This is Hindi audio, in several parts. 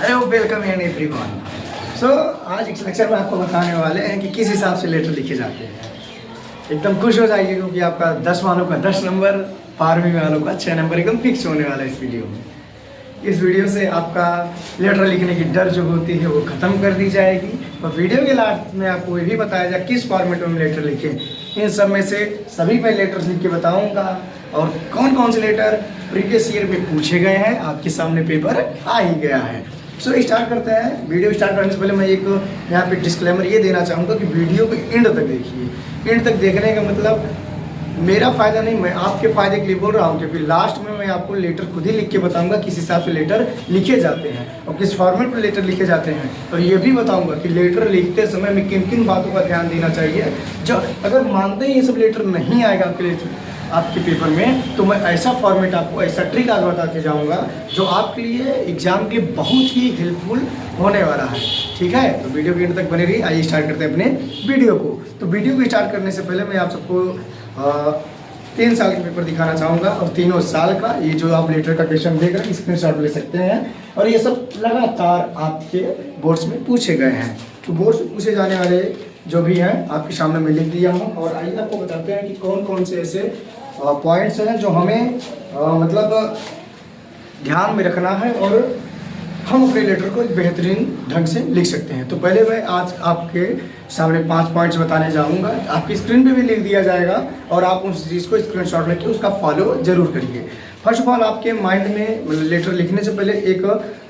Hello welcome and everyone. So आज इस लेक्चर में आपको बताने वाले हैं कि किस हिसाब से लेटर लिखे जाते हैं। एकदम खुश हो जाइए क्योंकि आपका 10 वालों का 10 नंबर, 12वीं वालों का 6 नंबर एकदम फिक्स होने वाला है इस वीडियो में। इस वीडियो से आपका लेटर लिखने की डर जो होती है वो ख़त्म कर दी जाएगी और वीडियो के लास्ट में आपको ये भी बताया जाए किस फॉर्मेट में लेटर लिखें। इन सब में से सभी पे लेटर्स लिख के बताऊँगा और कौन कौन से लेटर प्रीवियस ईयर में पूछे गए हैं, आपके सामने पेपर आ ही गया है। सो स्टार्ट करते हैं। वीडियो स्टार्ट करने से पहले मैं एक यहाँ पे डिस्क्लेमर ये देना चाहूँगा कि वीडियो को एंड तक देखिए। एंड तक देखने का मतलब मेरा फ़ायदा नहीं, मैं आपके फ़ायदे के लिए बोल रहा हूँ, क्योंकि लास्ट में मैं आपको लेटर खुद ही लिख के बताऊँगा किस हिसाब से लेटर लिखे जाते हैं और किस फॉर्मेट में लेटर लिखे जाते हैं। और ये भी बताऊँगा कि लेटर लिखते समय में किन किन बातों का ध्यान देना चाहिए। जो अगर मानते ही ये सब लेटर नहीं आएगा आपके पेपर में, तो मैं ऐसा फॉर्मेट आपको, ऐसा ट्रिक आगे बताते जाऊंगा जो आपके लिए एग्जाम के लिए बहुत ही हेल्पफुल होने वाला है। ठीक है, तो वीडियो के एंड तक बने रहिए। आइए स्टार्ट करते हैं अपने वीडियो को। तो वीडियो को स्टार्ट करने से पहले मैं आप सबको 3 साल के पेपर दिखाना चाहूँगा और तीनों साल का ये जो आप लेटर का क्वेश्चन देख रहे हैं स्क्रीनशॉट ले सकते हैं। और ये सब लगातार आपके बोर्ड्स में पूछे गए हैं। तो बोर्ड्स में पूछे जाने वाले जो भी हैं आपके सामने मैं लिख दिया हूँ। और आइए आपको बताते हैं कि कौन कौन से ऐसे पॉइंट्स हैं जो हमें मतलब ध्यान में रखना है और हम अपने लेटर को एक बेहतरीन ढंग से लिख सकते हैं। तो पहले मैं आज आपके सामने 5 पॉइंट्स बताने जाऊंगा। आपकी स्क्रीन पे भी लिख दिया जाएगा और आप उस चीज़ को स्क्रीनशॉट लेके उसका फॉलो जरूर करिए। फर्स्ट ऑफ ऑल आपके माइंड में मतलब लेटर लिखने से पहले एक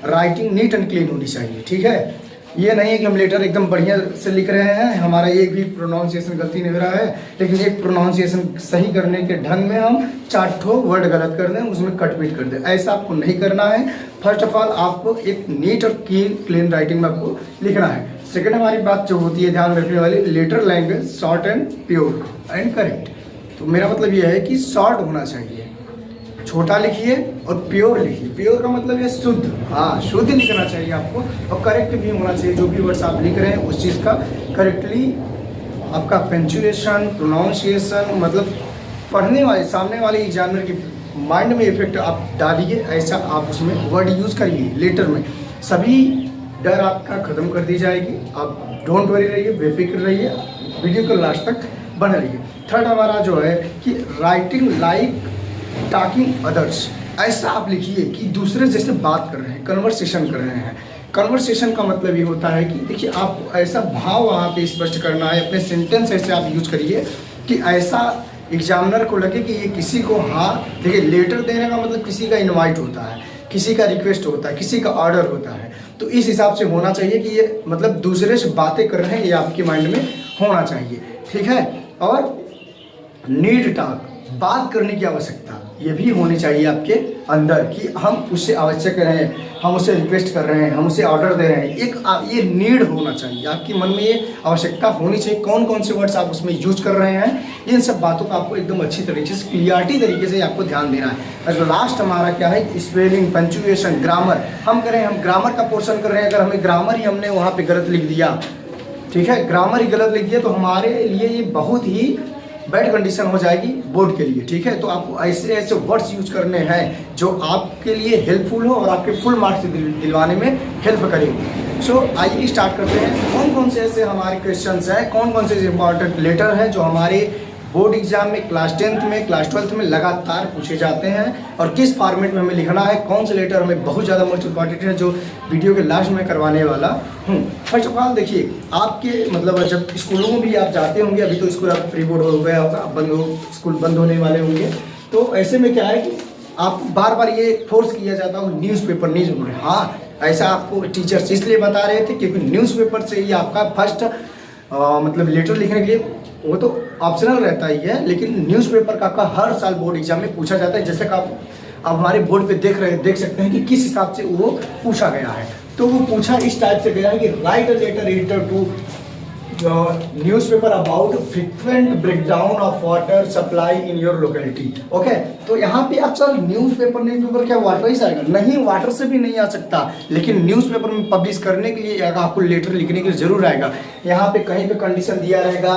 राइटिंग नीट एंड क्लीन होनी चाहिए। ठीक है, ये नहीं है कि हम लेटर एकदम बढ़िया से लिख रहे हैं, हमारा एक भी प्रोनाउंसिएशन गलती नहीं हो रहा है, लेकिन एक प्रोनाउंसिएशन सही करने के ढंग में हम 4 ठो वर्ड गलत कर दें, उसमें कट पीट कर दें। ऐसा आपको नहीं करना है। फर्स्ट ऑफ ऑल आपको एक नीट और क्लीन राइटिंग में आपको लिखना है। सेकेंड हमारी बात जो होती है ध्यान रखने वाली, letter language short and pure and correct. तो मेरा मतलब यह है कि शॉर्ट होना चाहिए, छोटा लिखिए और प्योर लिखिए। प्योर का मतलब है शुद्ध, हाँ शुद्ध लिखना चाहिए आपको। और करेक्ट भी होना चाहिए, जो भी वर्ड्स आप लिख रहे हैं उस चीज़ का करेक्टली आपका पंचुएशन, प्रोनाउंसिएशन, मतलब पढ़ने वाले सामने वाले एग्जामिनर के माइंड में इफेक्ट आप डालिए, ऐसा आप उसमें वर्ड यूज़ करिए। लेटर में सभी डर आपका ख़त्म कर दी जाएगी। आप डोंट वरी रहिए, बेफिक्र रहिए, वीडियो को लास्ट तक बने रहिए। थर्ड हमारा जो है कि राइटिंग लाइक टॉकिंग अदर्स, ऐसा आप लिखिए कि दूसरे जैसे बात कर रहे हैं, कन्वर्सेशन कर रहे हैं। कन्वर्सेशन का मतलब ये होता है कि देखिए आपको ऐसा भाव वहाँ पे स्पष्ट करना है, अपने सेंटेंस ऐसे आप यूज करिए कि ऐसा एग्जामिनर को लगे कि ये किसी को, हाँ देखिए लेटर देने का मतलब किसी का इनवाइट होता है, किसी का रिक्वेस्ट होता है, किसी का ऑर्डर होता है। तो इस हिसाब से होना चाहिए कि ये मतलब दूसरे से बातें कर रहे हैं, ये आपके माइंड में होना चाहिए। ठीक है, और नीड टॉक, बात करने की आवश्यकता ये भी होनी चाहिए आपके अंदर कि हम उससे आवश्यक रहे हैं, हम उससे रिक्वेस्ट कर रहे हैं, हम उसे ऑर्डर दे रहे हैं। एक ये नीड होना चाहिए, आपके मन में ये आवश्यकता होनी चाहिए। कौन कौन से वर्ड्स आप उसमें यूज कर रहे हैं, इन सब बातों का आपको एकदम अच्छी तरीके से क्लियरिटी तरीके से आपको ध्यान देना है। और लास्ट हमारा क्या है, स्पेलिंग, पंचुएशन, ग्रामर। हम ग्रामर का पोर्शन कर रहे हैं, अगर हमें ग्रामर ही हमने वहाँ पर गलत लिख दिया, ठीक है, ग्रामर ही गलत लिख दिया, तो हमारे लिए ये बहुत ही बैड कंडीशन हो जाएगी बोर्ड के लिए। ठीक है, तो आपको ऐसे ऐसे वर्ड्स यूज करने हैं जो आपके लिए हेल्पफुल हो और आपके फुल मार्क्स दिलवाने में हेल्प करेंगे। सो आइए स्टार्ट करते हैं। कौन कौन से ऐसे हमारे क्वेश्चंस हैं, कौन कौन से इंपॉर्टेंट लेटर हैं जो हमारे बोर्ड एग्जाम में क्लास 10th में, क्लास 12th में लगातार पूछे जाते हैं और किस फॉर्मेट में हमें लिखना है, कौन से लेटर हमें बहुत ज़्यादा मोस्ट इंपॉर्टेंट है, जो वीडियो के लास्ट में करवाने वाला हूँ। फर्स्ट ऑफ ऑल देखिए, आपके मतलब जब स्कूलों में भी आप जाते होंगे, अभी तो स्कूल आप प्री बोर्ड हो गया होगा, स्कूल बंद होने वाले होंगे, तो ऐसे में क्या है कि आप बार बार ये फोर्स किया जाता है न्यूज़पेपर नहीं सुन रहे। हाँ, ऐसा आपको टीचर्स इसलिए बता रहे थे क्योंकि न्यूज़पेपर से ही आपका फर्स्ट मतलब लेटर लिखने के लिए वो तो ऑप्शनल रहता ही है, लेकिन न्यूज़पेपर का हर साल बोर्ड एग्जाम में पूछा जाता है। जैसे कि आप हमारे बोर्ड पे देख सकते हैं कि किस हिसाब से वो पूछा गया है। तो वो पूछा इस टाइप से गया है कि write a letter editor to newspaper about frequent breakdown of water supply in your locality. Okay, तो यहाँ पे आप सर न्यूज़पेपर क्या वाटर ही से आएगा? नहीं, वाटर से भी नहीं आ सकता, लेकिन न्यूज़पेपर में पब्लिश करने के लिए आपको लेटर लिखने के लिए जरूर आएगा। यहाँ पे कहीं पे कंडीशन दिया रहेगा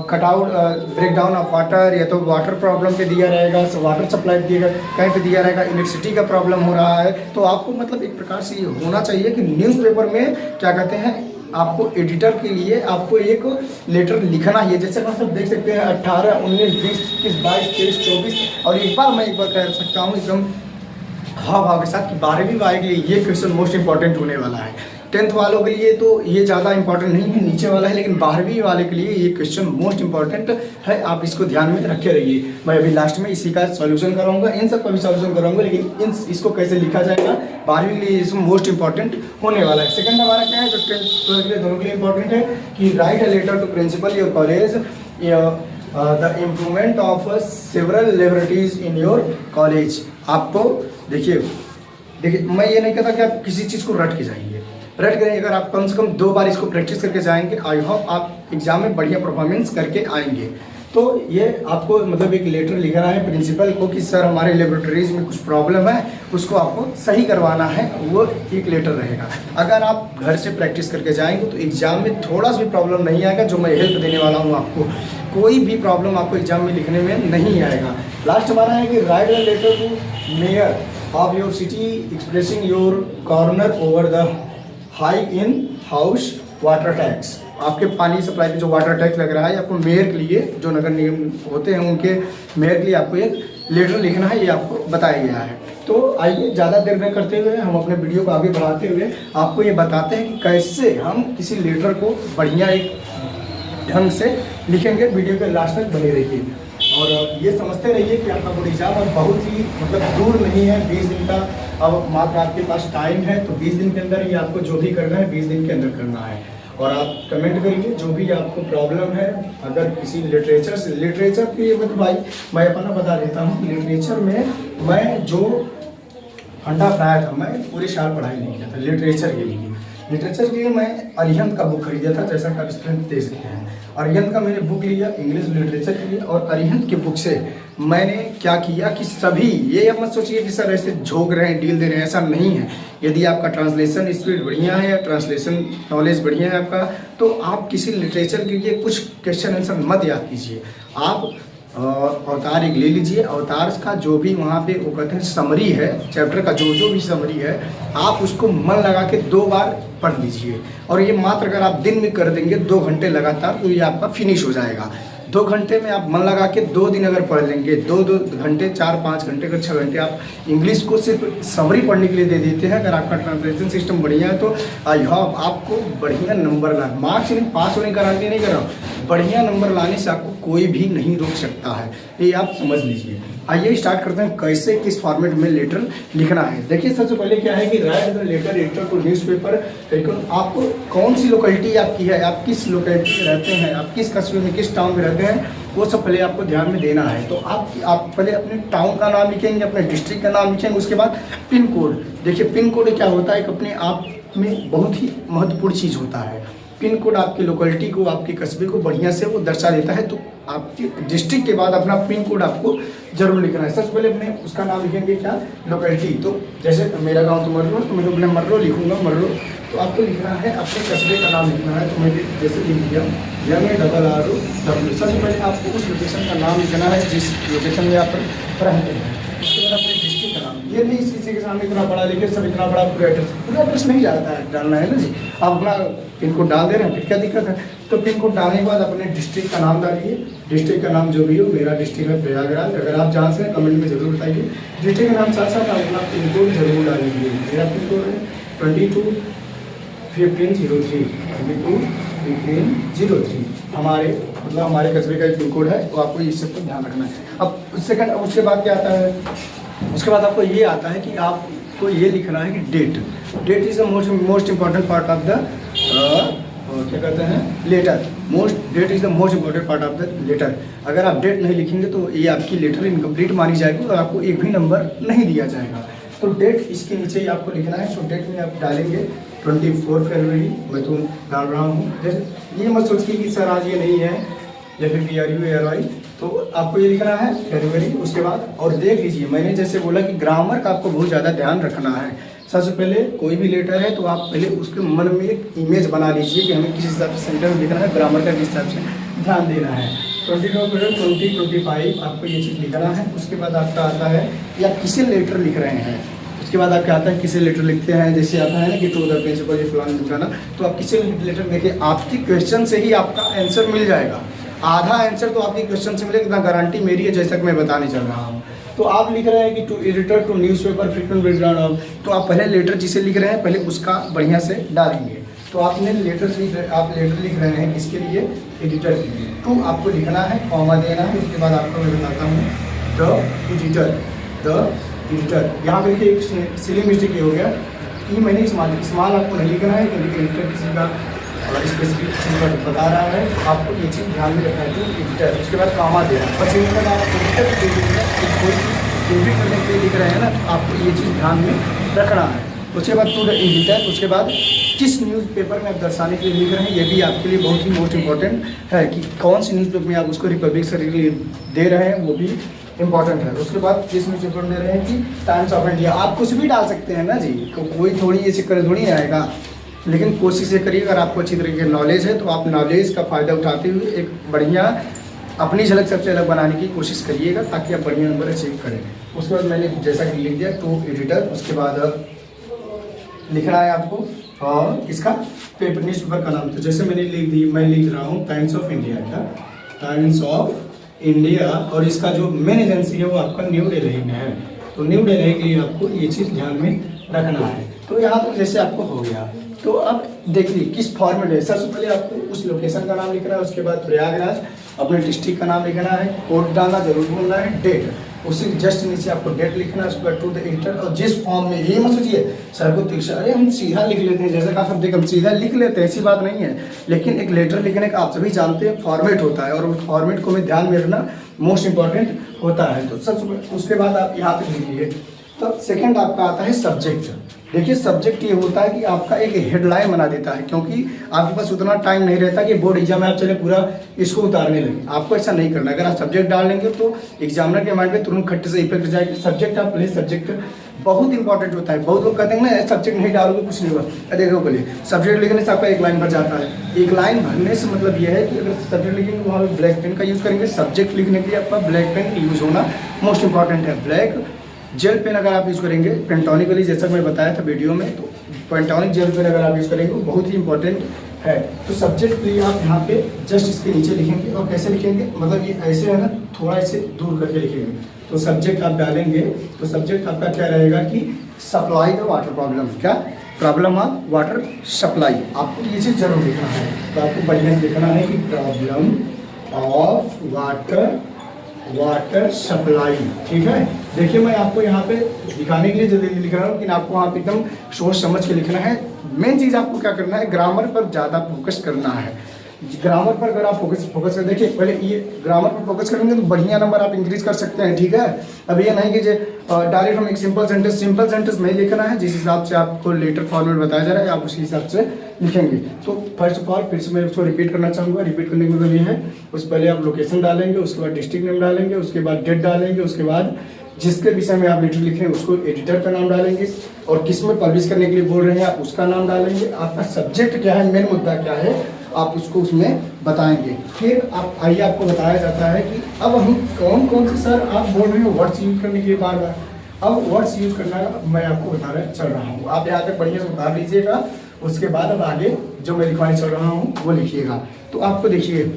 कटआउट ब्रेकडाउन ऑफ वाटर, या तो वाटर प्रॉब्लम पे दिया रहेगा, वाटर सप्लाई दिएगा, कहीं पे दिया रहेगा इलेक्ट्रिसिटी का प्रॉब्लम हो रहा है। तो आपको मतलब एक प्रकार से ये होना चाहिए कि न्यूज़पेपर में क्या कहते हैं, आपको एडिटर के लिए आपको एक लेटर लिखना ही है। जैसे हम सब देख सकते हैं 18, 19, 20, 21, 22, 23, 24, और एक बार मैं कह सकता हूँ एकदम हाव भाव के साथ कि 12वीं वाले के लिए ये क्वेश्चन मोस्ट इंपॉर्टेंट होने वाला है। 10th वालों के लिए तो ये ज़्यादा इंपॉर्टेंट नहीं है, नीचे वाला है, लेकिन 12वीं वाले के लिए ये क्वेश्चन मोस्ट इंपॉर्टेंट है। आप इसको ध्यान में रखे रहिए। मैं अभी लास्ट में इसी का सॉल्यूशन कराऊंगा, इन सब का भी सॉल्यूशन कराऊंगा, लेकिन इसको कैसे लिखा जाएगा 12वीं के लिए इसमें मोस्ट इंपॉर्टेंट होने वाला है। सेकंड हमारा क्या है जो 10th के लिए दोनों के लिए इंपॉर्टेंट है कि write a letter to principal your college the improvement of several laboratories in your college. आपको देखिए मैं ये नहीं कहता कि आप किसी चीज़ को रट के जाइए, रट करें। अगर आप कम से कम 2 बार इसको प्रैक्टिस करके जाएंगे, आई होप आप एग्जाम में बढ़िया परफॉर्मेंस करके आएंगे। तो ये आपको मतलब एक लेटर लिखना है प्रिंसिपल को कि सर हमारे लेबोरेटरीज में कुछ प्रॉब्लम है, उसको आपको सही करवाना है, वो एक लेटर रहेगा। अगर आप घर से प्रैक्टिस करके जाएंगे तो एग्जाम में थोड़ा सा भी प्रॉब्लम नहीं आएगा। जो मैं हेल्प देने वाला हूँ आपको, कोई भी प्रॉब्लम आपको एग्जाम में लिखने में नहीं आएगा। लास्ट हमारा है कि write a letter to mayor of your city expressing your corner over the high in house water tax. आपके पानी सप्लाई पे जो वाटर टैक्स लग रहा है, आपको मेयर के लिए, जो नगर निगम होते हैं उनके मेयर के लिए आपको एक लेटर लिखना है, ये आपको बताया गया है। तो आइए ज़्यादा देर न करते हुए हम अपने वीडियो को आगे बढ़ाते हुए आपको ये बताते हैं कि कैसे हम किसी लेटर को बढ़िया एक ढंग से लिखेंगे। वीडियो के लास्ट तक बने रहिए और ये समझते रहिए कि आपका बोर्ड एग्जाम अब बहुत ही मतलब दूर नहीं है। 20 दिन का अब मात्र आपके पास टाइम है, तो 20 दिन के अंदर ही आपको जो भी करना है 20 दिन के अंदर करना है। और आप कमेंट करिए जो भी आपको प्रॉब्लम है। अगर किसी लिटरेचर के लिए मतलब भाई मैं अपना बता देता हूँ, लिटरेचर में मैं जो फंडा पढ़ाया था, मैं पूरे साल पढ़ाई नहीं किया था लिटरेचर के लिए। लिटरेचर के लिए मैं अरिहंत का बुक खरीदा था, जैसा कि आप स्क्रीन दे सकते हैं। अरिहंत का मैंने बुक लिया इंग्लिश लिटरेचर के लिए, और अरिहंत के बुक से मैंने क्या किया कि सभी, ये अब मत सोचिए कि सर ऐसे झोंक रहे हैं, डील दे रहे हैं, ऐसा नहीं है। यदि आपका ट्रांसलेशन स्पीड बढ़िया है या ट्रांसलेशन नॉलेज बढ़िया है आपका, तो आप किसी लिटरेचर के लिए कुछ क्वेश्चन आंसर मत याद कीजिए। आप अवतार एक ले लीजिए, अवतार का जो भी वहाँ पे वो कहते हैं समरी है, चैप्टर का जो भी समरी है, आप उसको मन लगा के 2 बार पढ़ लीजिए। और ये मात्र अगर आप दिन में कर देंगे 2 घंटे लगातार, तो ये आपका फिनिश हो जाएगा। 2 घंटे में आप मन लगा के 2 दिन अगर पढ़ लेंगे, 2 घंटे 4-5 घंटे अगर 6 घंटे आप इंग्लिश को सिर्फ समरी पढ़ने के लिए दे देते हैं, अगर आपका ट्रांसलेशन सिस्टम बढ़िया है, तो आई होप आपको बढ़िया नंबर ला, मार्क्स नहीं पास होने का गारंटी नहीं कर रहा हूँ, बढ़िया नंबर लाने से आपको कोई भी नहीं रोक सकता है, ये आप समझ लीजिए। आइए स्टार्ट करते हैं कैसे किस फॉर्मेट में लेटर लिखना है। देखिए सबसे पहले क्या है कि write the letter editor to newspaper. आपको कौन सी लोकेलिटी आपकी है, आप किस लोकेलिटी में रहते हैं, आप किस कस्बे में किस टाउन में रहते हैं, वो सब पहले आपको ध्यान में देना है। तो आप पहले अपने टाउन का नाम लिखेंगे, अपने डिस्ट्रिक्ट का नाम लिखेंगे, उसके बाद पिन कोड। देखिए पिन कोड क्या होता है, एक अपने आप में बहुत ही महत्वपूर्ण चीज़ होता है। पिन कोड आपकी लोकेलिटी को, आपके कस्बे को बढ़िया से वो दर्शा देता है। तो आपके डिस्ट्रिक्ट के बाद अपना पिन कोड आपको जरूर लिखना है। सबसे पहले अपने उसका नाम लिखेंगे क्या, लोकेलिटी। तो जैसे मेरा गांव तो मर्रो, तो मैं अपने मर्रो लिखूंगा, मर्रो। तो आपको लिखना है अपने कस्बे का नाम लिखना है। तो मैं जैसे लिख दिया MARROW। सबसे पहले आपको उस लोकेशन का नाम लिखना है जिस लोकेशन में आप रहते हैं। उसके बाद अपने डिस्ट्रिक्ट का नाम, ये नहीं किसी के सामने इतना बड़ा लिखे, सब इतना बड़ा पूरा एड्रेस नहीं जाता है, डालना है ना जी। आप अपना पिन कोड डाल दे रहे हैं, फिर क्या दिक्कत है। तो पिन कोड डालने के बाद अपने डिस्ट्रिक्ट का नाम डालिए। डिस्ट्रिक्ट का नाम जो भी हो, मेरा डिस्ट्रिक्ट है प्रयागराज। अगर आप जहाँ से कमेंट में जरूर बताइए डिस्ट्रिक्ट का नाम, साथ साथ आप अपना पिन कोड जरूर डालिए। मेरा पिन कोड है 221503 221503। हमारे कस्बे का पिन कोड है, तो आपको इस सब पर ध्यान रखना है। अब उसके बाद क्या आता है, उसके बाद आपको ये आता है कि आपको ये लिखना है कि date is the most important part of the क्या कहते हैं letter. Date is the most important part of the letter. अगर आप डेट नहीं लिखेंगे तो ये आपकी लेटर इनकम्प्लीट मानी जाएगी और आपको एक भी नंबर नहीं दिया जाएगा। तो डेट इसके नीचे ही आपको लिखना है। तो डेट में आप डालेंगे 24 फरवरी मैं तो डाल रहा हूँ। जैसे ये मत सोचिए कि सर आज ये नहीं है या फिर PRU तो आपको ये लिखना है फरवरी। उसके बाद और देख लीजिए, मैंने जैसे बोला कि ग्रामर का आपको बहुत ज़्यादा ध्यान रखना है। सबसे पहले कोई भी लेटर है तो आप पहले उसके मन में एक इमेज बना लीजिए कि हमें किस हिसाब से सेंटेंस लिखना है, ग्रामर का किस हिसाब से ध्यान देना है। 2025 आपको ये चीज़ लिखना है। उसके बाद आपका आता है या किसे लेटर लिख रहे हैं, उसके बाद आपका आता है किसे लेटर लिखते हैं। जैसे आता है ना कि टू द प्रिंसिपल ये फलाना लिखाना, तो आप किसे लेटर लिखे, आपके क्वेश्चन से ही आपका आंसर मिल जाएगा। आधा आंसर तो आपके क्वेश्चन से मिलेगा, इतना गारंटी मेरी है, जैसा कि मैं बताने चल रहा हूँ। तो आप लिख रहे हैं कि to editor to newspaper frequent background, तो आप पहले लेटर जिसे लिख रहे हैं पहले उसका बढ़िया से डालेंगे। तो आपने लेटर लिख रहे हैं किसके लिए, एडिटर के लिए। टू आपको लिखना है, कॉमा देना है। उसके बाद आपको मैं बताता हूँ द एडिटर। यहाँ पे देखिए एक सिली मिस्टेक ये हो गया कि मैंने इस्तेमाल आपको नहीं लिखना है, क्योंकि एडिटर किसी का स्पेसिफिक चीज़ पर बता रहा है। आपको ये चीज़ ध्यान में रखना है टू एडिटर। उसके बाद कॉमा देना है। बस इनका आप एडिटर कोई एडिट करने के लिए लिख रहे हैं ना, तो आपको ये चीज़ ध्यान में रखना है। उसके बाद टू द एडिटर, उसके बाद किस न्यूज़पेपर में आप दर्शाने के लिए लिख रहे हैं, ये भी आपके लिए बहुत ही मोस्ट इंपॉर्टेंट है कि कौन सी न्यूज़पेपर में आप उसको रिपब्लिक से दे रहे हैं, वो भी इंपॉर्टेंट है। उसके बाद किस न्यूज़पेपर में दे रहे हैं कि टाइम्स ऑफ इंडिया। आप कुछ भी डाल सकते हैं ना जी, कोई थोड़ी ये चक्कर थोड़ी आएगा, लेकिन कोशिश ये करिए, अगर आपको अच्छी तरीके की नॉलेज है तो आप नॉलेज का फ़ायदा उठाते हुए एक बढ़िया अपनी झलक सबसे अलग बनाने की कोशिश करिएगा, ताकि आप बढ़िया नंबर अचीव करें। उसके बाद मैंने जैसा कि लिख दिया टू एडिटर। उसके बाद लिखना है आपको और इसका पेपर न्यूज़पेपर का नाम। तो जैसे मैं लिख रहा हूँ टाइम्स ऑफ इंडिया का, टाइम्स ऑफ इंडिया, और इसका जो मेन एजेंसी है वो आपका न्यू दिल्ली में है। तो न्यू दिल्ली के लिए आपको ये चीज़ ध्यान में रखना है। तो यहाँ तक जैसे आपको हो गया, तो अब देखिए किस फॉर्मेट है। सबसे पहले आपको उस लोकेशन का नाम लिखना है, उसके बाद प्रयागराज अपने डिस्ट्रिक्ट का नाम लिखना है, कोड डालना जरूर बोलना है, डेट उसी जस्ट नीचे आपको डेट लिखना है। उसके बाद टू द एडिटर, और जिस फॉर्म में, ये मत सोचिए सर को तिरछा, अरे हम सीधा लिख लेते हैं, जैसे कहा सब देख हम सीधा लिख लेते हैं, ऐसी बात नहीं है। लेकिन एक लेटर लिखने का आप सभी जानते हैं फॉर्मेट होता है, और उस फॉर्मेट को हमें ध्यान में रखना मोस्ट इंपॉर्टेंट होता है। तो सबसे उसके बाद आप यहाँ पे लिखिए। तो सेकंड आपका आता है सब्जेक्ट। देखिए सब्जेक्ट ये होता है कि आपका एक हेडलाइन बना देता है, क्योंकि आपके पास उतना टाइम नहीं रहता कि बोर्ड एग्जाम में आप चले पूरा इसको उतारने लगे। आपको ऐसा नहीं करना। अगर आप सब्जेक्ट डाल लेंगे तो एग्जामिनर के माइंड में तुरंत खट्टे से इफेक्ट जाएगी। सब्जेक्ट आप पहले, सब्जेक्ट बहुत इंपॉर्टेंट होता है। बहुत लोग कहते हैं ना सब्जेक्ट नहीं डालोगे कुछ नहीं होगा। देखो पहले सब्जेक्ट लिखने से आपका एक लाइन भर जाता है। एक लाइन भरने से मतलब यह है कि अगर सब्जेक्ट लिखेंगे वहाँ पर ब्लैक पेन का यूज़ करेंगे। सब्जेक्ट लिखने के लिए आपका ब्लैक पेन यूज़ होना मोस्ट इंपॉर्टेंट है। ब्लैक जेल पेन अगर आप यूज़ करेंगे पेंटोनिक वाली, जैसा मैं बताया था वीडियो में, तो पेंटोनिक जेल पेन अगर आप यूज़ करेंगे वो बहुत ही इंपॉर्टेंट है। तो सब्जेक्ट के लिए आप यहाँ पे जस्ट इसके नीचे लिखेंगे। और कैसे लिखेंगे, मतलब ये ऐसे है ना, थोड़ा इसे दूर करके लिखेंगे। तो सब्जेक्ट आप डालेंगे तो सब्जेक्ट आपका क्या रहेगा कि सप्लाई द वाटर प्रॉब्लम। क्या प्रॉब्लम ऑफ वाटर सप्लाई, आपको ये चीज़ जरूर लिखना है। तो आपको बढ़िया से लिखना है कि प्रॉब्लम ऑफ वाटर सप्लाई। ठीक है, देखिए मैं आपको यहाँ पे दिखाने के लिए जल्दी लिख रहा हूँ, लेकिन आपको वहाँ पे एकदम सोच समझ के लिखना है। मेन चीज़ आपको क्या करना है, ग्रामर पर ज़्यादा फोकस करना है। ग्रामर पर अगर आप फोकस कर, देखिए पहले ये ग्रामर पर फोकस करेंगे तो बढ़िया नंबर आप इंक्रीज कर सकते हैं। ठीक है, अब ये नहीं कि डायरेक्ट हम एक सिंपल सेंटेंस नहीं लिखना है। जिस हिसाब से आपको लेटर फॉर्मेट बताया जा रहा है आप उसी हिसाब से लिखेंगे। तो फर्स्ट ऑफ ऑल फिर से मैं उसको रिपीट करना चाहूँगा। रिपीट करने का मतलब ये है, उससे पहले आप लोकेशन डालेंगे, उसके बाद डिस्ट्रिक्ट नेम डालेंगे, उसके बाद डेट डालेंगे, उसके बाद जिसके विषय में आप लेटर लिख रहे हैं उसको एडिटर का नाम डालेंगे, और किस में पब्लिश करने के लिए बोल रहे हैं आप उसका नाम डालेंगे। आपका सब्जेक्ट क्या है, मेन मुद्दा क्या है, आप उसको उसमें बताएंगे। फिर आप आइए, आपको बताया जाता है कि अब हम कौन कौन से सर आप बोल रहे हो वर्ड्स यूज करने के लिए बार बार। अब वर्ड्स यूज करना मैं आपको बताने चल रहा हूँ, आप यहाँ तक बढ़िया से उतार लीजिएगा। उसके बाद अब आगे जो मैं लिखवाने चल रहा हूँ वो लिखिएगा। तो आपको देखिए,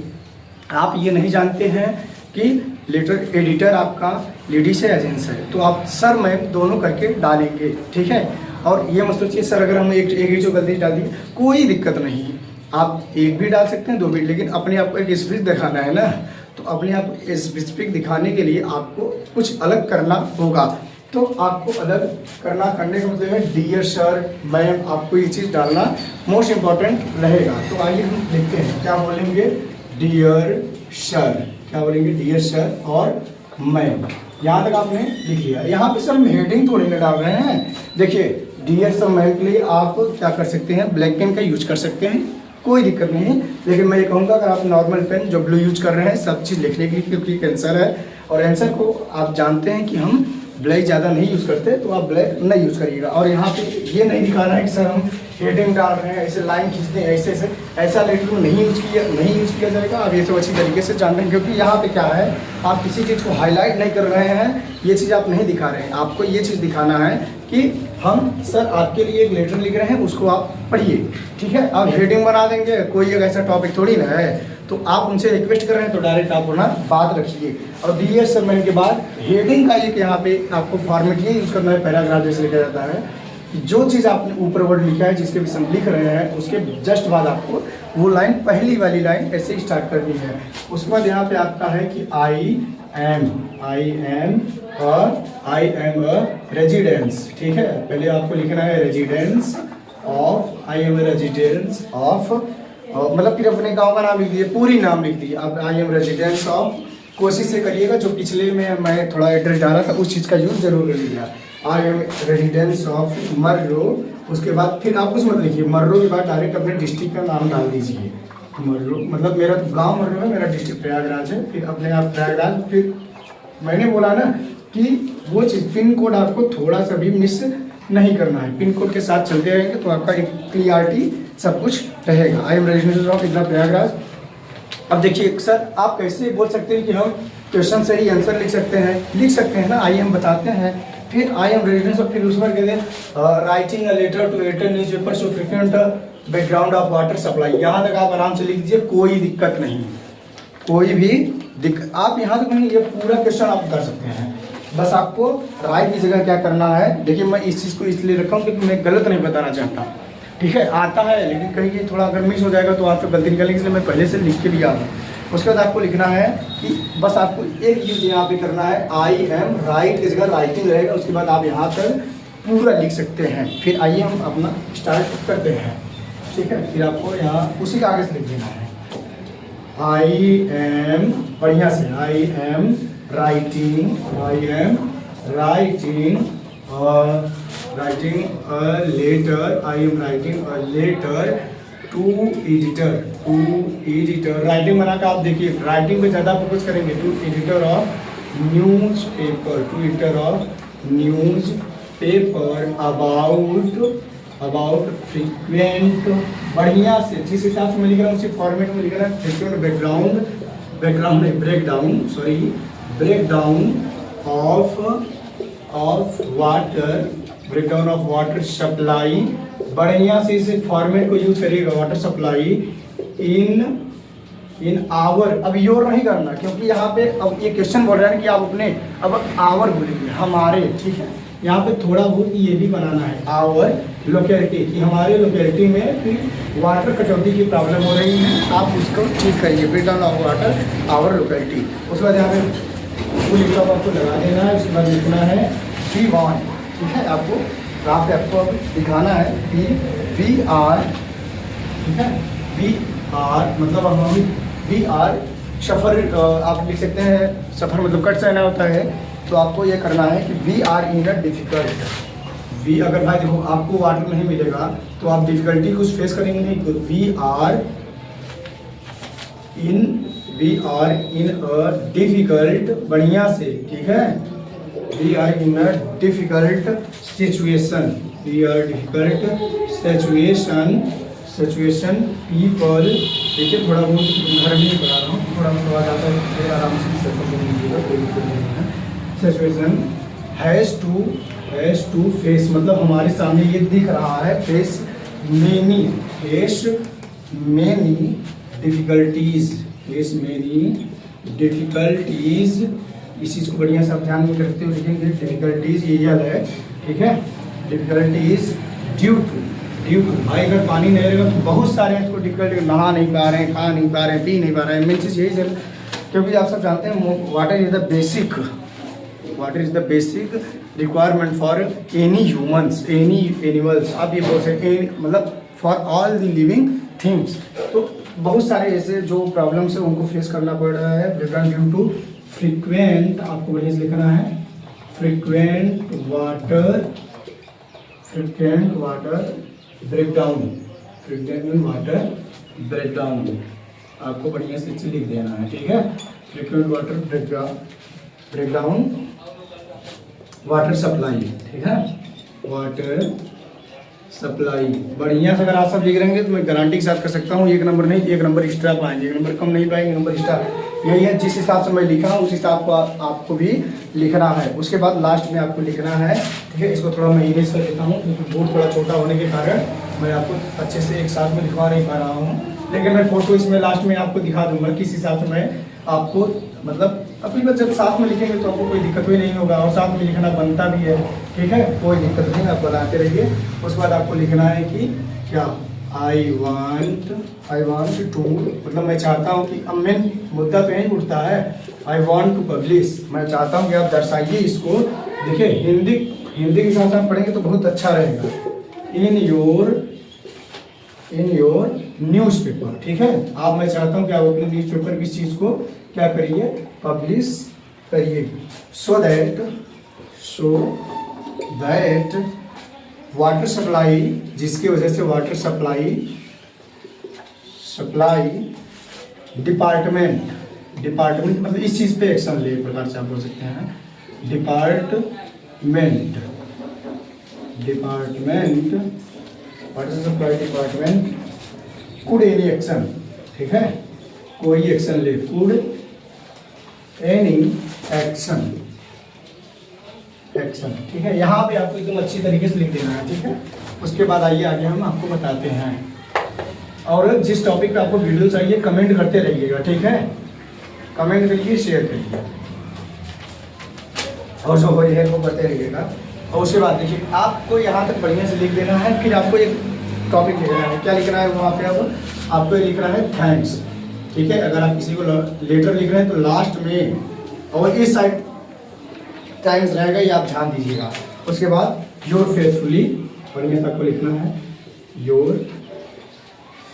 आप ये नहीं जानते हैं कि लेटर एडिटर आपका लेडीज है या जेंट्स है, तो आप सर मैम दोनों करके डालेंगे। ठीक है, और ये मत सोचिए सर अगर हम एक ही जो गलती डाल दी कोई दिक्कत नहीं है, आप एक भी डाल सकते हैं, दो भी, लेकिन अपने आप को एक स्पेसिफिक दिखाना है ना। तो अपने आप को स्पेसिफिक दिखाने के लिए आपको कुछ अलग करना होगा। तो आपको अलग करने का मतलब है डियर सर मैम, आपको ये चीज़ डालना मोस्ट इम्पॉर्टेंट रहेगा। तो आइए हम लिखते हैं, क्या बोलेंगे, डियर सर, क्या बोलेंगे, डियर सर और मैम। यहाँ तक आपने लिख लिया। यहाँ पे सर हम हेडिंग थोड़ी ना डाल रहे हैं। देखिए DSLR के लिए आप क्या कर सकते हैं, ब्लैक पेन का यूज कर सकते हैं, कोई दिक्कत नहीं है। लेकिन मैं ये कहूँगा अगर आप नॉर्मल पेन जो ब्लू यूज कर रहे हैं सब चीज़ लिखने के लिए, क्योंकि आंसर है और आंसर को आप जानते हैं कि हम ब्लैक ज़्यादा नहीं यूज़ करते, तो आप ब्लैक नहीं यूज़ करिएगा। और यहाँ पे ये नहीं दिखा रहा है कि सर हम हेडिंग डाल रहे हैं, ऐसे लाइन खींचते हैं, ऐसे ऐसे, ऐसा लेटर को नहीं यूज़ किया जाएगा। आप ये सब अच्छी तरीके से जान रहे हैं, क्योंकि यहाँ पे क्या है, आप किसी चीज़ को हाईलाइट नहीं कर रहे हैं, ये चीज़ आप नहीं दिखा रहे हैं। आपको ये चीज़ दिखाना है कि हम सर आपके लिए एक लेटर लिख रहे हैं, उसको आप पढ़िए, ठीक है। आप हेडिंग बना देंगे, कोई एक ऐसा टॉपिक थोड़ी ना है, तो आप उनसे रिक्वेस्ट कर रहे हैं तो डायरेक्ट आप अपना बात रखिए। और DSLR के बाद हेडिंग का एक यहाँ पे आपको फॉर्मेट ये यूज़ करना है, पैराग्राफ जैसे लिखा जाता है, जो चीज़ आपने ऊपर वर्ड लिखा है जिसके विषय में लिख रहे हैं, उसके जस्ट बाद आपको वो लाइन, पहली वाली लाइन ऐसे ही स्टार्ट करनी है। उसके बाद यहाँ पे आपका है कि आई एम अ रेजिडेंस, ठीक है। पहले आपको लिखना है residence of, I am residence of, मतलब फिर अपने गांव का नाम लिख दीजिए, पूरी नाम लिख दीजिए। अब आई एम रेजिडेंस ऑफ, कोशिश से करिएगा जो पिछले में मैं थोड़ा एड्रेस डाला था उस चीज़ का यूज़ जरूर करिएगा। I am residence of Murrow, उसके बाद फिर आप कुछ मत लिखिए, मर्रो के बाद डायरेक्ट अपने डिस्ट्रिक्ट का नाम डाल दीजिए। मर्रो मतलब मेरा गांव मर्रो है, मेरा डिस्ट्रिक्ट प्रयागराज है, फिर अपने आप प्रयागराज। फिर मैंने बोला ना कि वो चीज़ पिन कोड आपको थोड़ा सा भी मिस नहीं करना है, पिन कोड के साथ चलते रहेंगे तो आपका एक क्लियरिटी सब कुछ रहेगा। आई एम रेजिडेंस ऑफ इतना प्रयागराज। अब देखिए सर आप कैसे बोल सकते हैं कि हम क्वेश्चन से ही आंसर लिख सकते हैं ना, आइए हम बताते हैं। फिर आई एम रेजिडेंस ऑफ, फिर उस पर कहते हैं writing a letter to editor newspaper so frequent background of water supply. यहाँ तक आप आराम से लिख दीजिए, कोई दिक्कत नहीं, कोई भी दिक्कत। आप यहाँ तक नहीं, ये पूरा क्वेश्चन आप कर सकते हैं। बस आपको राइट की जगह क्या करना है, देखिए मैं इस चीज़ को इसलिए रखा हूँ क्योंकि मैं गलत नहीं बताना चाहता, ठीक है। आता है लेकिन कहीं ये थोड़ा अगर मिस हो जाएगा तो आपसे गलती निकलेगी, इसलिए मैं पहले से लिख के लिया हूँ। उसके बाद आपको लिखना है कि बस आपको एक यूज यहाँ पे करना है, आई एम, राइट की जगह राइटिंग रहेगा, उसके बाद आप यहाँ तक पूरा लिख सकते हैं। फिर आइए हम अपना स्टार्ट करते हैं, ठीक है। फिर आपको यहाँ उसी का आगे से लिख देना है, आई एम, बढ़िया से, I am writing a letter, I am writing a letter to editor। Writing बना के आप देखिए, राइटिंग पे ज़्यादा फोकस करेंगे। To editor of newspaper about frequent, बढ़िया से जिस हिसाब से मैं लिख रहा हूँ उसी फॉर्मेट में लिख रहा है। Frequent breakdown of water supply, बढ़िया से इस फॉर्मेट को यूज करिएगा, वाटर सप्लाई इन आवर। अब योर नहीं करना, क्योंकि यहाँ पे अब ये क्वेश्चन बोल रहा है कि आप अपने अब आवर बोलेंगे, हमारे, ठीक है। यहाँ पे थोड़ा बहुत ये भी बनाना है, आवर लोकेलिटी, कि हमारे लोकेलिटी में फिर वाटर कटौती की प्रॉब्लम हो रही है, आप उसको ठीक करिए, breakdown of water our locality. उसके बाद यहाँ पे फुल स्टॉप आपको लगा देना है। उसके बाद लिखना है V1, ठीक है। आपको अब दिखाना है VR, ठीक है। VR मतलब हम VR सफ़र, आप लिख सकते हैं, सफ़र मतलब कट से आना होता है, तो आपको ये करना है कि VR इन अ डिफ़िकल्ट। अगर भाई देखो आपको वाटर नहीं मिलेगा तो आप डिफ़िकल्टी कुछ फेस करेंगे नहीं, तो VR इन अ डिफ़िकल्ट, बढ़िया से, ठीक है। VR in a difficult situation, people, देखिए थोड़ा बहुत घर में बता रहा हूँ, थोड़ा बहुत आता है, आराम से कोई दिक्कत नहीं है। सिचुएशन हैज़ टू फेस, मतलब हमारे सामने ये दिख रहा है, फेस मेनी डिफ़िकल्टीज़, इस चीज़ को बढ़िया से आप ध्यान में करते हुए लिखेंगे। डिफ़िकल्टीज़ ये याद है, ठीक है। डिफ़िकल्टीज़ ड्यू टू भाई अगर पानी नहीं रहेगा तो बहुत सारे हैं इसको डिफ़िकल्टी, नहा नहीं पा रहे हैं, खा नहीं पा रहे हैं, पी नहीं पा रहे हैं। मेन चीज़ यही है, क्योंकि आप सब जानते हैं water is the basic requirement for any humans, any animals, आप ये बोल सकते हैं, मतलब for all the living things. तो बहुत सारे ऐसे जो प्रॉब्लम्स है उनको फेस करना पड़ रहा है। ब्रेकडाउन ड्यू टू फ्रीक्वेंट, आपको बढ़िया से लिखना है, frequent frequent water breakdown, frequent water breakdown आपको बढ़िया से लिख देना है, ठीक है। Frequent water breakdown water supply, ठीक है, वाटर सप्लाई बढ़िया से अगर आप सब लिख रहेंगे तो मैं गारंटी के साथ कर सकता हूँ 1 नंबर नहीं 1 नंबर एक्स्ट्रा पाएंगे, 1 नंबर कम नहीं पाएंगे, 1 नंबर एक्स्ट्रा। यही है, जिस हिसाब से मैं लिखा हूँ उस हिसाब का आपको भी लिखना है। उसके बाद लास्ट में आपको लिखना है, ठीक है। इसको थोड़ा मैं इरेज कर देता हूँ क्योंकि बोर्ड थोड़ा छोटा होने के कारण मैं आपको अच्छे से एक साथ में दिखा नहीं पा रहा हूँ, लेकिन मैं फोटो इसमें लास्ट में आपको दिखा दूंगा किस हिसाब से मैं आपको मतलब अपनी बात जब साथ में लिखेंगे तो आपको कोई दिक्कत भी नहीं होगा और साथ में लिखना बनता भी है, ठीक है, कोई दिक्कत नहीं, आप बनाते रहिए। उसके बाद आपको लिखना है कि क्या आई वांट टू, मतलब मैं चाहता हूँ कि अब मेन मुद्दा तो यही उठता है, आई वांट टू पब्लिश, मैं चाहता हूँ कि आप दर्शाइए इसको। देखिए हिंदी के साथ आप पढ़ेंगे तो बहुत अच्छा रहेगा, इन योर न्यूज़पेपर, ठीक है। आप मैं चाहता हूँ कि आप अपने न्यूज़पेपर की चीज़ को क्या करिए, पब्लिश करिए, सो दैट वाटर सप्लाई, जिसकी वजह से वाटर सप्लाई डिपार्टमेंट मतलब इस चीज़ पे एक्शन ले, एक प्रकार से आप बोल सकते हैं, department water supply department could any action, ठीक है, कोई एक्शन ले, कुड एनी एक्शन, ठीक है। यहाँ पे आपको एकदम अच्छी तरीके से लिख देना है, ठीक है। उसके बाद आइए आगे हम आपको बताते हैं, और जिस टॉपिक पे आपको वीडियो चाहिए कमेंट करते रहिएगा, ठीक है, कमेंट करिए, शेयर करिए और जो हो है वो करते रहिएगा। और उसके बाद देखिए आपको यहाँ तक बढ़िया से लिख देना है, फिर आपको एक टॉपिक लिखना है, क्या लिखना है वहाँ पे अब आपको ये लिखना है थैंक्स, ठीक है। अगर आप किसी को लेटर लिख रहे हैं तो लास्ट में और इस साइड थैंक्स रहेगा, ये आप ध्यान दीजिएगा। उसके बाद योर फेथफुली बढ़िया से आपको लिखना है, योर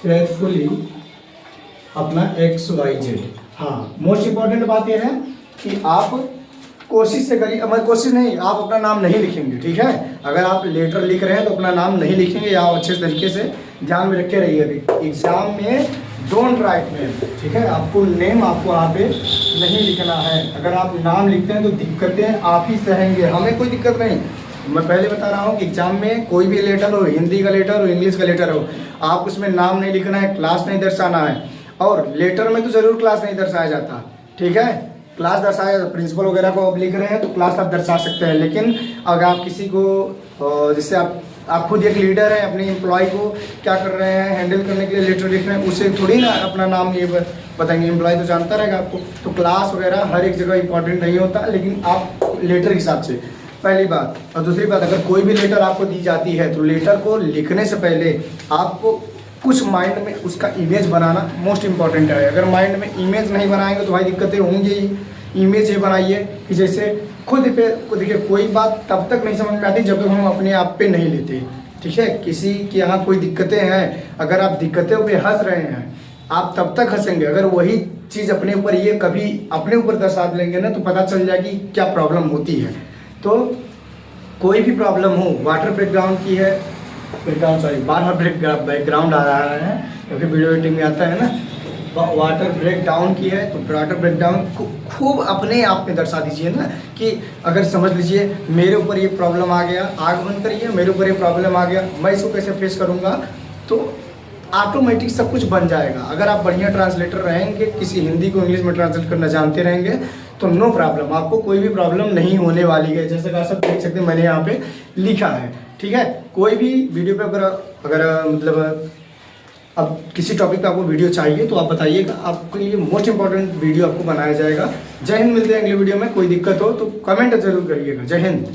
फेथफुली अपना XYZ। हाँ, मोस्ट इम्पॉर्टेंट बात यह है कि आप कोशिश से करिए, मतलब कोशिश नहीं, आप अपना नाम नहीं लिखेंगे, ठीक है। अगर आप लेटर लिख रहे हैं तो अपना नाम नहीं लिखेंगे, या अच्छे तरीके से ध्यान में रख के रहिए। एग्जाम में डोंट राइट नेम, ठीक है, आपको नेम आपको वहाँ पे नहीं लिखना है। अगर आप नाम लिखते हैं तो दिक्कतें आप ही सहेंगे, हमें कोई दिक्कत नहीं। मैं पहले बता रहा हूँ कि एग्जाम में कोई भी लेटर हो, हिंदी का लेटर हो, इंग्लिश का लेटर हो, आप उसमें नाम नहीं लिखना है, क्लास नहीं दर्शाना है। और लेटर में तो ज़रूर क्लास नहीं दर्शाया जाता, ठीक है, क्लास दर्शाया, प्रिंसिपल वगैरह को आप लिख रहे हैं तो क्लास आप दर्शा सकते हैं। लेकिन अगर आप किसी को जैसे आप खुद एक लीडर हैं, अपने एम्प्लॉय को क्या कर रहे हैं हैंडल करने के लिए लेटर लिख रहे हैं, उसे थोड़ी ना अपना नाम ये बताएंगे, एम्प्लॉय तो जानता रहेगा आपको। तो क्लास वगैरह हर एक जगह इंपॉर्टेंट नहीं होता, लेकिन आप लेटर हिसाब से, पहली बात। और दूसरी बात, अगर कोई भी लेटर आपको दी जाती है तो लेटर को लिखने से पहले आपको कुछ माइंड में उसका इमेज बनाना मोस्ट इम्पॉर्टेंट है। अगर माइंड में इमेज नहीं बनाएंगे तो भाई दिक्कतें होंगी ही। इमेज ये बनाइए कि जैसे खुद पे, देखिए कोई बात तब तक नहीं समझ में आती जब तक हम अपने आप पे नहीं लेते, ठीक है। किसी के यहाँ कोई दिक्कतें हैं, अगर आप दिक्कतों पे हंस रहे हैं आप तब तक हंसेंगे, अगर वही चीज़ अपने ऊपर ये कभी अपने ऊपर दर्शा लेंगे ना तो पता चल जाए कि क्या प्रॉब्लम होती है। तो कोई भी प्रॉब्लम हो, वाटर ब्रेकग्राउंड की है, बार बैकग्राउंड आ रहा है क्योंकि वीडियो एडिटिंग में आता है ना, वाटर ब्रेक डाउन की है तो वाटर ब्रेक डाउन खूब अपने आप में दर्शा दीजिए ना, कि अगर समझ लीजिए मेरे ऊपर ये प्रॉब्लम आ गया, आग बंद करिए, मेरे ऊपर ये प्रॉब्लम आ गया, मैं इसको कैसे फेस करूँगा, तो ऑटोमेटिक सब कुछ बन जाएगा। अगर आप बढ़िया ट्रांसलेटर रहेंगे, किसी हिंदी को इंग्लिश में ट्रांसलेट करना जानते रहेंगे तो नो प्रॉब्लम, आपको कोई भी प्रॉब्लम नहीं होने वाली है। जैसे कि आप सब देख सकते हैं मैंने यहाँ पे लिखा है, ठीक है। कोई भी वीडियो पे अगर मतलब अब किसी टॉपिक पे आपको वीडियो चाहिए तो आप बताइएगा, आपके लिए मोस्ट इंपॉर्टेंट वीडियो आपको बनाया जाएगा। जय हिंद, मिलते हैं अगले वीडियो में। कोई दिक्कत हो तो कमेंट जरूर करिएगा। जय हिंद।